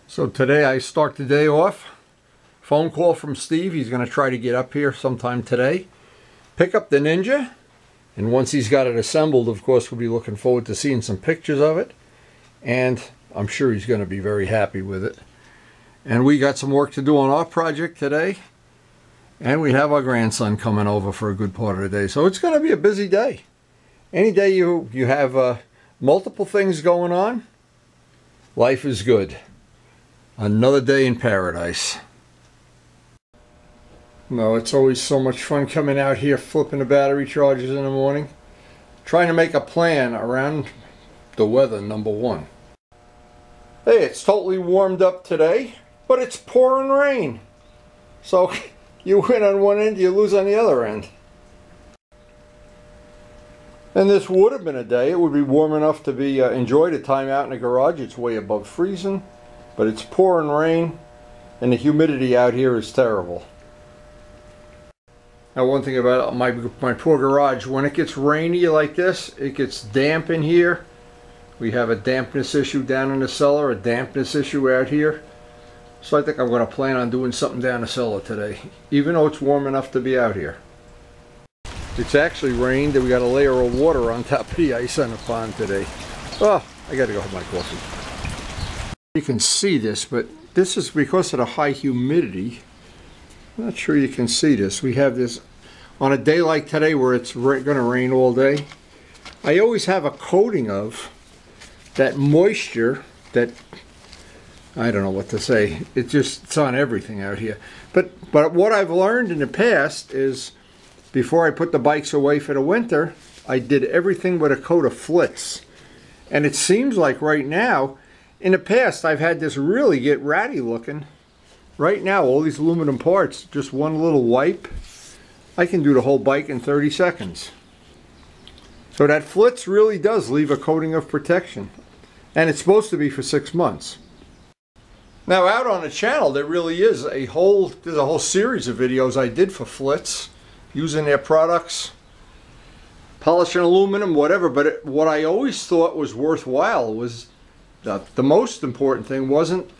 So today I start the day off. Phone call from Steve. He's going to try to get up here sometime today. Pick up the Ninja. And once he's got it assembled, of course, we'll be looking forward to seeing some pictures of it. And I'm sure he's going to be very happy with it. And we got some work to do on our project today. And we have our grandson coming over for a good part of the day. So it's going to be a busy day. Any day you have multiple things going on, life is good. Another day in paradise. No, it's always so much fun coming out here flipping the battery chargers in the morning. Trying to make a plan around the weather, number one. Hey, it's totally warmed up today, but it's pouring rain. So you win on one end, you lose on the other end. And this would have been a day, it would be warm enough to be enjoyed a time out in the garage. It's way above freezing. But it's pouring rain, and the humidity out here is terrible. Now, one thing about my poor garage, when it gets rainy like this, it gets damp in here. We have a dampness issue down in the cellar, a dampness issue out here. So I think I'm going to plan on doing something down the cellar today, even though it's warm enough to be out here. It's actually rained, and we got a layer of water on top of the ice on the pond today. Oh, I got to go have my coffee. You can see this, but this is because of the high humidity. I'm not sure you can see this. We have this on a day like today where it's going to rain all day. I always have a coating of that moisture that, I don't know what to say. It's on everything out here. But what I've learned in the past is before I put the bikes away for the winter, I did everything with a coat of Flitz. And it seems like right now, in the past, I've had this really get ratty looking. Right now, all these aluminum parts, just one little wipe, I can do the whole bike in 30 seconds. So that Flitz really does leave a coating of protection. And it's supposed to be for 6 months. Now out on the channel, there really is there's a whole series of videos I did for Flitz, using their products, polishing aluminum, whatever. But what I always thought was worthwhile was the most important thing wasn't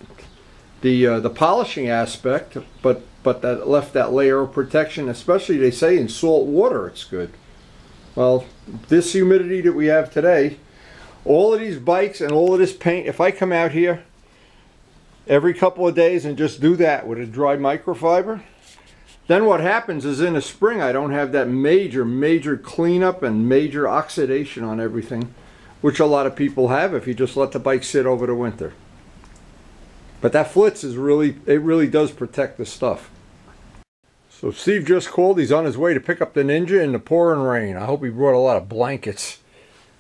the polishing aspect, but that left that layer of protection, especially they say in salt water it's good. Well, this humidity that we have today, all of these bikes and all of this paint, if I come out here every couple of days and just do that with a dry microfiber, then what happens is in the spring I don't have that major cleanup and major oxidation on everything, which a lot of people have if you just let the bike sit over the winter. But that Flitz is really does protect the stuff. So Steve just called. He's on his way to pick up the Ninja in the pouring rain. I hope he brought a lot of blankets.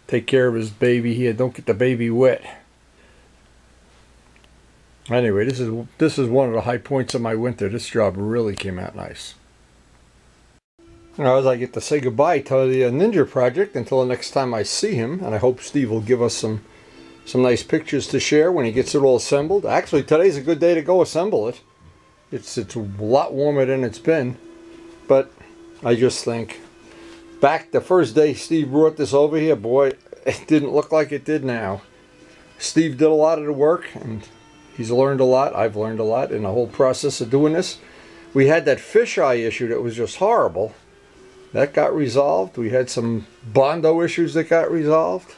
Take care of his baby here. Don't get the baby wet. Anyway, this is one of the high points of my winter. This job really came out nice. Now, as I get to say goodbye to the Ninja project until the next time I see him, and I hope Steve will give us some nice pictures to share when he gets it all assembled. Actually, today's a good day to go assemble it. It's a lot warmer than it's been, but I just think back the first day Steve brought this over here, boy, it didn't look like it did now. Steve did a lot of the work, and he's learned a lot. I've learned a lot in the whole process of doing this. We had that fisheye issue that was just horrible. That got resolved. We had some Bondo issues that got resolved.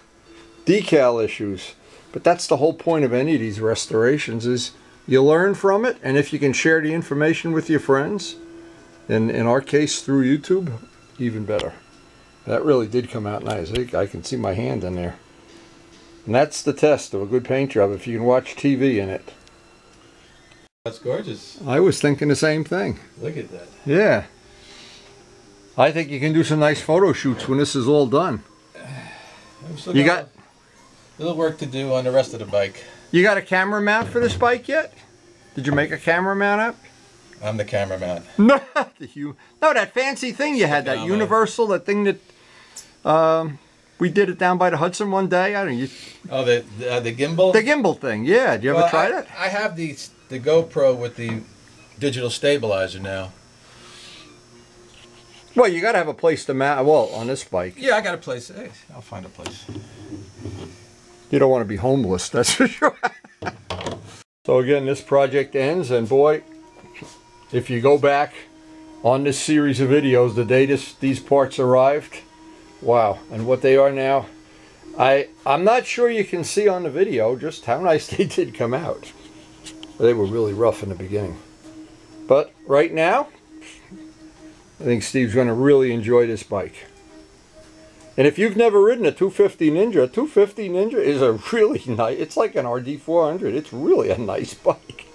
Decal issues. But that's the whole point of any of these restorations, is you learn from it, and if you can share the information with your friends, and in our case through YouTube, even better. That really did come out nice. I can see my hand in there. And that's the test of a good paint job, if you can watch TV in it. That's gorgeous. I was thinking the same thing. Look at that. Yeah. I think you can do some nice photo shoots when this is all done. You got a little work to do on the rest of the bike. You got a camera mount for this bike yet? Did you make a camera mount up? I'm the cameraman. No, that fancy thing you had, that universal, that thing that we did it down by the Hudson one day. I don't know. Oh, the gimbal? The gimbal thing, yeah. Did you ever try it? I have the GoPro with the digital stabilizer now. Well, you got to have a place to mount. Well, on this bike. Yeah, I got a place. Hey, I'll find a place. You don't want to be homeless, that's for sure. So again, this project ends, and boy, if you go back on this series of videos, the day these parts arrived, wow, and what they are now, I'm not sure you can see on the video just how nice they did come out. They were really rough in the beginning. But right now, I think Steve's going to really enjoy this bike. And if you've never ridden a 250 Ninja, a 250 Ninja is a really nice, it's like an RD400. It's really a nice bike.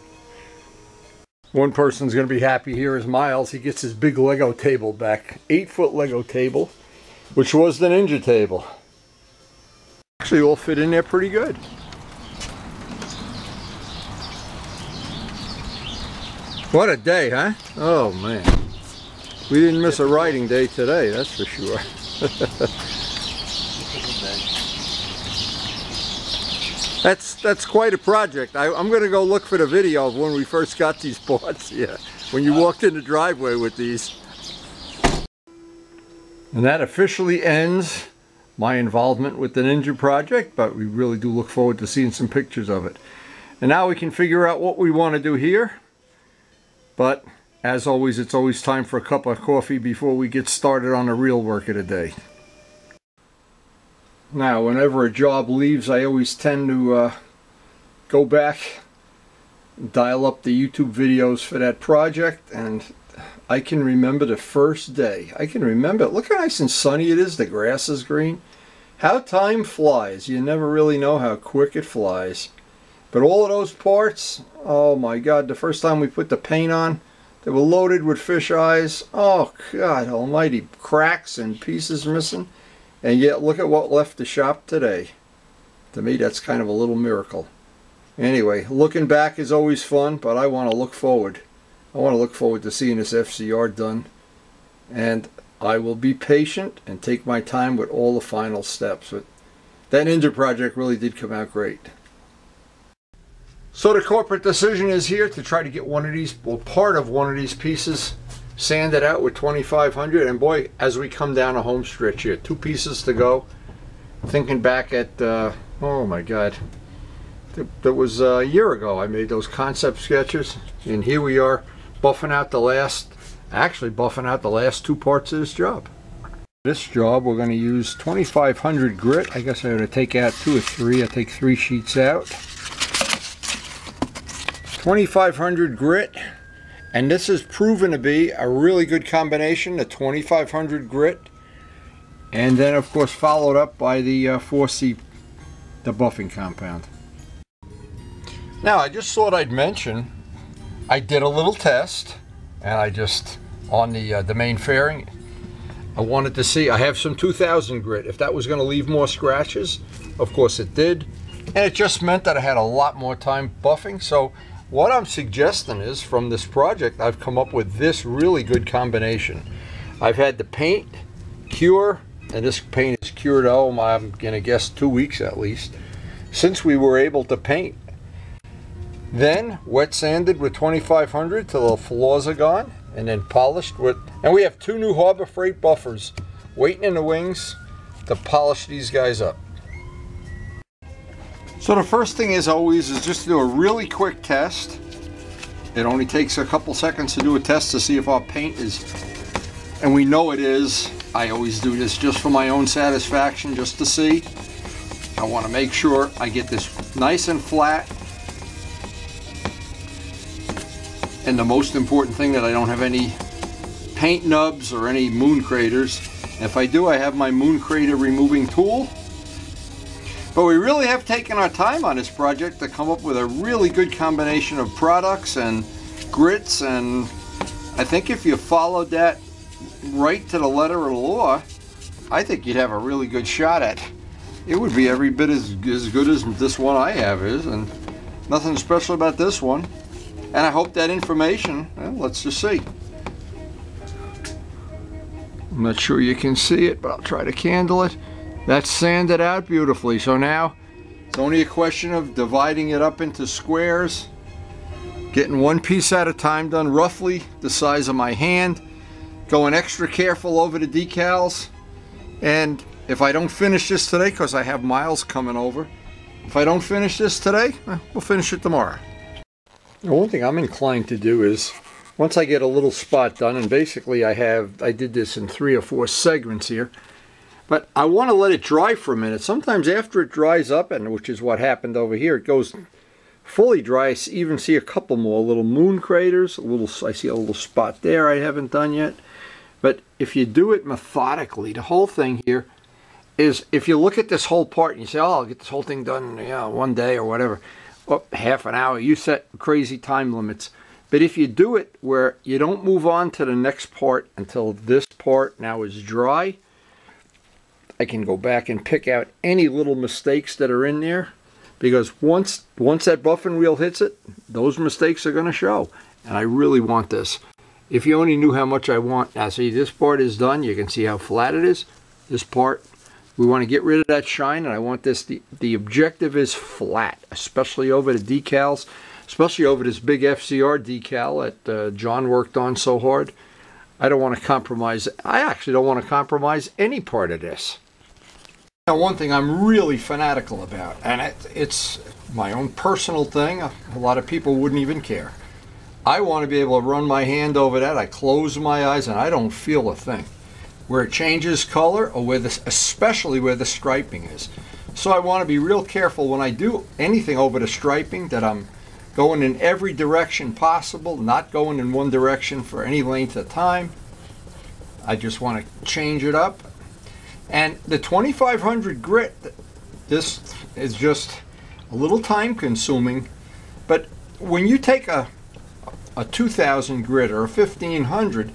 One person's going to be happy here is Miles. He gets his big Lego table back. 8-foot Lego table, which was the Ninja table. Actually all fit in there pretty good. What a day, huh? Oh man. We didn't miss a riding day today, that's for sure. That's quite a project. I'm going to go look for the video of when we first got these parts. Yeah, when you walked in the driveway with these. And that officially ends my involvement with the Ninja project, but we really do look forward to seeing some pictures of it. And now we can figure out what we want to do here. But as always, it's always time for a cup of coffee before we get started on the real work of the day. Now, whenever a job leaves, I always tend to go back, dial up the YouTube videos for that project, and I can remember the first day. I can remember it. Look how nice and sunny it is. The grass is green. How time flies. You never really know how quick it flies. But all of those parts, oh my God, the first time we put the paint on, they were loaded with fish eyes. Oh God almighty, cracks and pieces missing. And yet look at what left the shop today. To me, that's kind of a little miracle. Anyway, looking back is always fun, but I want to look forward. I want to look forward to seeing this FZR done. And I will be patient and take my time with all the final steps. But that Ninja project really did come out great. So the corporate decision is here to try to get one of these, well, part of one of these pieces sanded out with 2500, and boy, as we come down a home stretch here, 2 pieces to go. Thinking back at oh my God, that was a year ago I made those concept sketches, and here we are buffing out the last, actually buffing out the last 2 parts of this job. This job we're going to use 2500 grit. I guess I'm going to take out 2 or 3. I take 3 sheets out. 2500 grit. And this has proven to be a really good combination, the 2500 grit, and then of course followed up by the 4C, the buffing compound. Now I just thought I'd mention, I did a little test, and I just, on the main fairing, I wanted to see, I have some 2000 grit, if that was going to leave more scratches. Of course it did, and it just meant that I had a lot more time buffing. So what I'm suggesting is, from this project, I've come up with this really good combination. I've had the paint cure, and this paint is cured, oh, I'm gonna guess 2 weeks at least, since we were able to paint. Then wet sanded with 2500 till the flaws are gone, and then polished with, and we have 2 new Harbor Freight buffers waiting in the wings to polish these guys up. So the first thing, as always, is just to do a really quick test. It only takes a couple seconds to do a test to see if our paint is, and we know it is. I always do this just for my own satisfaction, just to see. I want to make sure I get this nice and flat. And the most important thing, that I don't have any paint nubs or any moon craters. If I do, I have my moon crater removing tool. But we really have taken our time on this project to come up with a really good combination of products and grits, and I think if you followed that right to the letter of the law, I think you'd have a really good shot at it. It would be every bit as good as this one I have is, and nothing special about this one. And I hope that information, well, let's just see. I'm not sure you can see it, but I'll try to candle it. That's sanded out beautifully. So now it's only a question of dividing it up into squares, getting 1 piece at a time done, roughly the size of my hand, going extra careful over the decals. And if I don't finish this today, because I have Miles coming over, if I don't finish this today, we'll finish it tomorrow. One thing I'm inclined to do is, once I get a little spot done, and basically I did this in 3 or 4 segments here, but I want to let it dry for a minute. Sometimes after it dries up, and which is what happened over here, it goes fully dry. I even see a couple more little moon craters. I see a little spot there I haven't done yet. But if you do it methodically, the whole thing here is, if you look at this whole part and you say, oh, I'll get this whole thing done, one day or whatever, well, half an hour, you set crazy time limits. But if you do it where you don't move on to the next part until this part now is dry, I can go back and pick out any little mistakes that are in there, because once that buffing wheel hits it, those mistakes are going to show. And I really want this. If you only knew how much I want. Now see, this part is done. You can see how flat it is. This part, we want to get rid of that shine, and I want this, the objective is flat, especially over the decals, especially over this big FZR decal that John worked on so hard. I don't want to compromise. I actually don't want to compromise any part of this. Now, one thing I'm really fanatical about, and it's my own personal thing, a lot of people wouldn't even care. I want to be able to run my hand over that. I close my eyes and I don't feel a thing. Where it changes color, or especially where the striping is. So I want to be real careful when I do anything over the striping, that I'm going in every direction possible, not going in one direction for any length of time. I just want to change it up. And the 2500 grit, this is just a little time consuming, but when you take a 2000 grit or a 1500,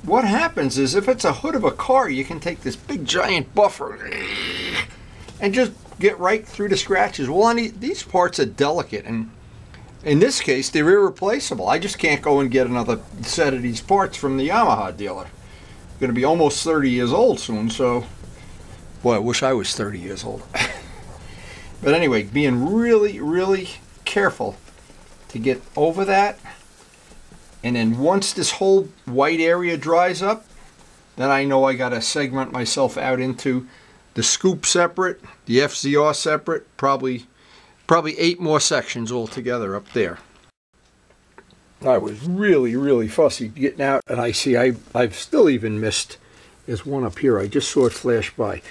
what happens is, if it's a hood of a car, you can take this big giant buffer and just get right through the scratches. Well, these parts are delicate, and in this case, they're irreplaceable. I just can't go and get another set of these parts from the Yamaha dealer. I'm going to be almost 30 years old soon, so, boy, I wish I was 30 years old. But anyway, being really, really careful to get over that. And then once this whole white area dries up, then I know I got to segment myself out into the scoop separate, the FZR separate, probably 8 more sections altogether up there. I was really, really fussy getting out, and I see I've still even missed. There's one up here. I just saw it flash by.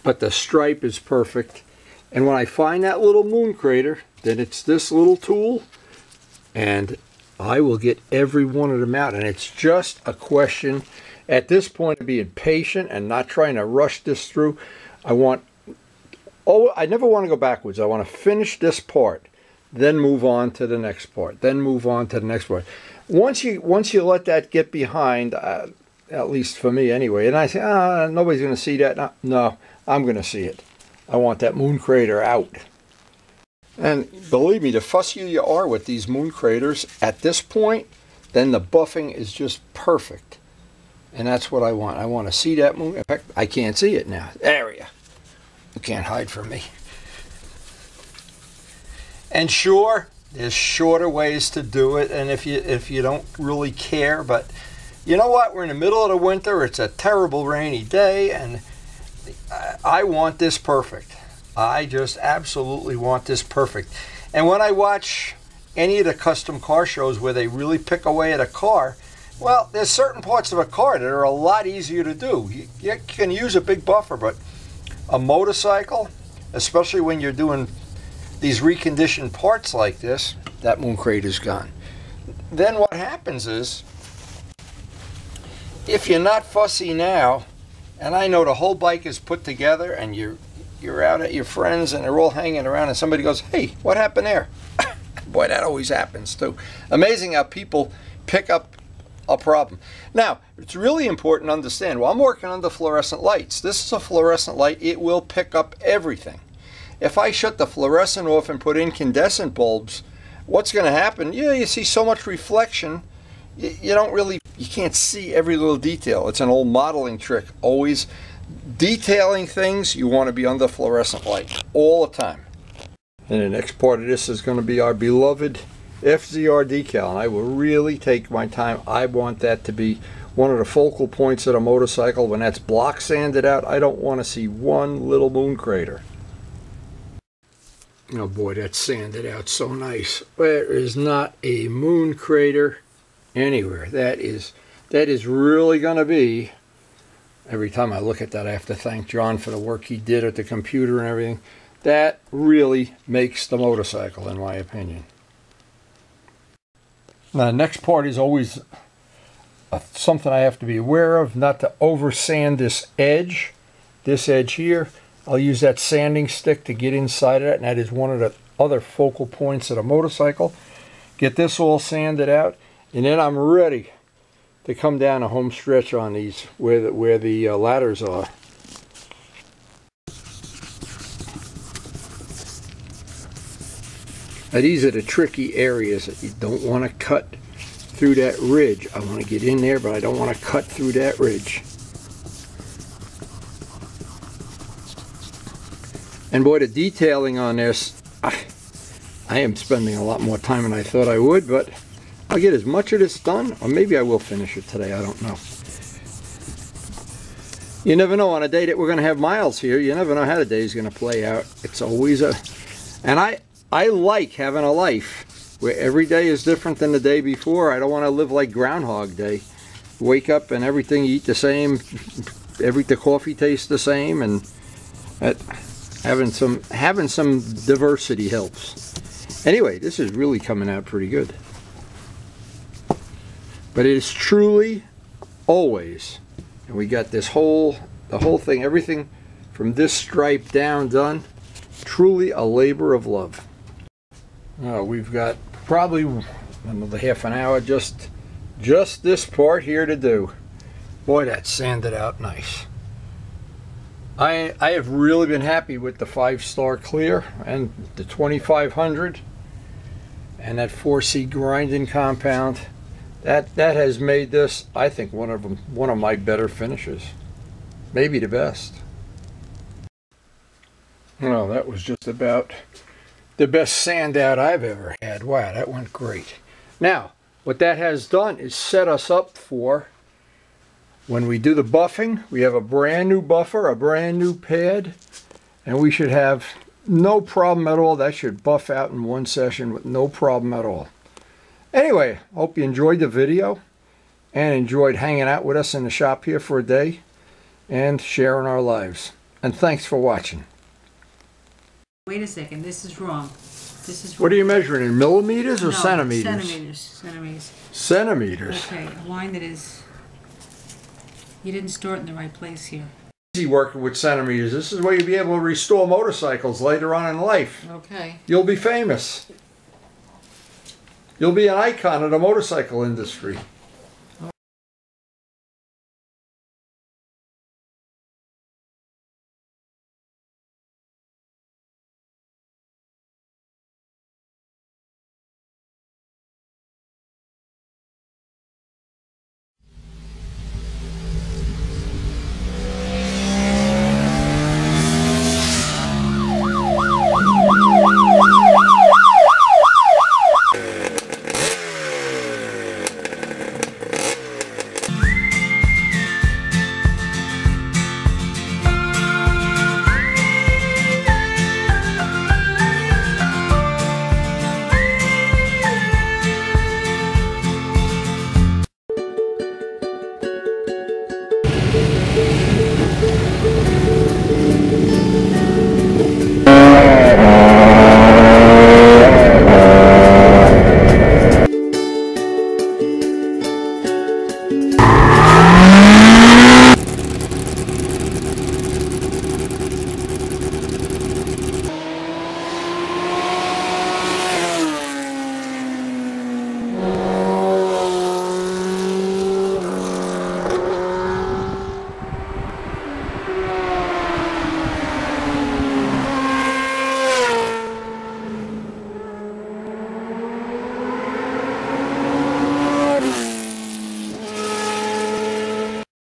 But the stripe is perfect. And when I find that little moon crater, then it's this little tool, and I will get every one of them out. And it's just a question at this point of being patient and not trying to rush this through. I never want to go backwards. I want to finish this part, then move on to the next part, then move on to the next part. Once you let that get behind, at least for me anyway, and I say, nobody's going to see that. No, I'm going to see it. I want that moon crater out. And believe me, the fussier you are with these moon craters at this point, then the buffing is just perfect. And that's what I want. I want to see that moon. In fact, I can't see it now. There we go. You can't hide from me. And sure, there's shorter ways to do it, and if you don't really care, but you know what? We're in the middle of the winter. It's a terrible rainy day, and I want this perfect. I just absolutely want this perfect. And when I watch any of the custom car shows where they really pick away at a car, well, there's certain parts of a car that are a lot easier to do. You can use a big buffer, but a motorcycle, especially when you're doing these reconditioned parts like this, that moon crater's gone. Then what happens is, if you're not fussy now, and I know the whole bike is put together and you're out at your friends and they're all hanging around and somebody goes, hey, what happened there? Boy, that always happens too. Amazing how people pick up a problem. Now, it's really important to understand, well, I'm working under fluorescent lights. This is a fluorescent light. It will pick up everything. If I shut the fluorescent off and put incandescent bulbs, what's going to happen? You see so much reflection, you can't see every little detail. It's an old modeling trick. Always detailing things, you want to be under fluorescent light all the time. And the next part of this is going to be our beloved FZR decal, and I will really take my time. I want that to be one of the focal points of the motorcycle. When that's block sanded out, I don't want to see one little moon crater. Oh boy, that's sanded out so nice. There is not a moon crater anywhere. That is really going to be, every time I look at that I have to thank John for the work he did at the computer and everything. That really makes the motorcycle, in my opinion. Now the next part is always something I have to be aware of, not to over sand this edge here. I'll use that sanding stick to get inside of that, and that is one of the other focal points of the motorcycle. Get this all sanded out, and then I'm ready to come down a home stretch on these where the ladders are. Now these are the tricky areas that you don't want to cut through that ridge. I want to get in there, but I don't want to cut through that ridge. And boy, the detailing on this, I am spending a lot more time than I thought I would, but I'll get as much of this done, or maybe I will finish it today, I don't know. You never know on a day that we're going to have miles here, you never know how the day is going to play out. It's always and I like having a life where every day is different than the day before. I don't want to live like Groundhog Day. Wake up and everything, you eat the same, the coffee tastes the same, and having some diversity helps. Anyway, this is really coming out pretty good. But it is truly always, and we got this the whole thing, everything from this stripe down done, truly a labor of love. We've got probably another half an hour just this part here to do. Boy, that's sanded out nice. I have really been happy with the 5-star clear and the 2500 and that 4C grinding compound. That has made this, I think, one of my better finishes, maybe the best. Well, that was just about the best sand out I've ever had. Wow, that went great. Now, what that has done is set us up for when we do the buffing. We have a brand new buffer, a brand new pad, and we should have no problem at all. That should buff out in one session with no problem at all. Anyway, hope you enjoyed the video and enjoyed hanging out with us in the shop here for a day and sharing our lives. And thanks for watching. Wait a second, this is wrong. This is wrong. What are you measuring, in millimeters or centimeters? Centimeters. Centimeters. Okay, a line that is... You didn't store it in the right place here. Easy working with centimeters. This is where you'll be able to restore motorcycles later on in life. Okay. You'll be famous. You'll be an icon of the motorcycle industry.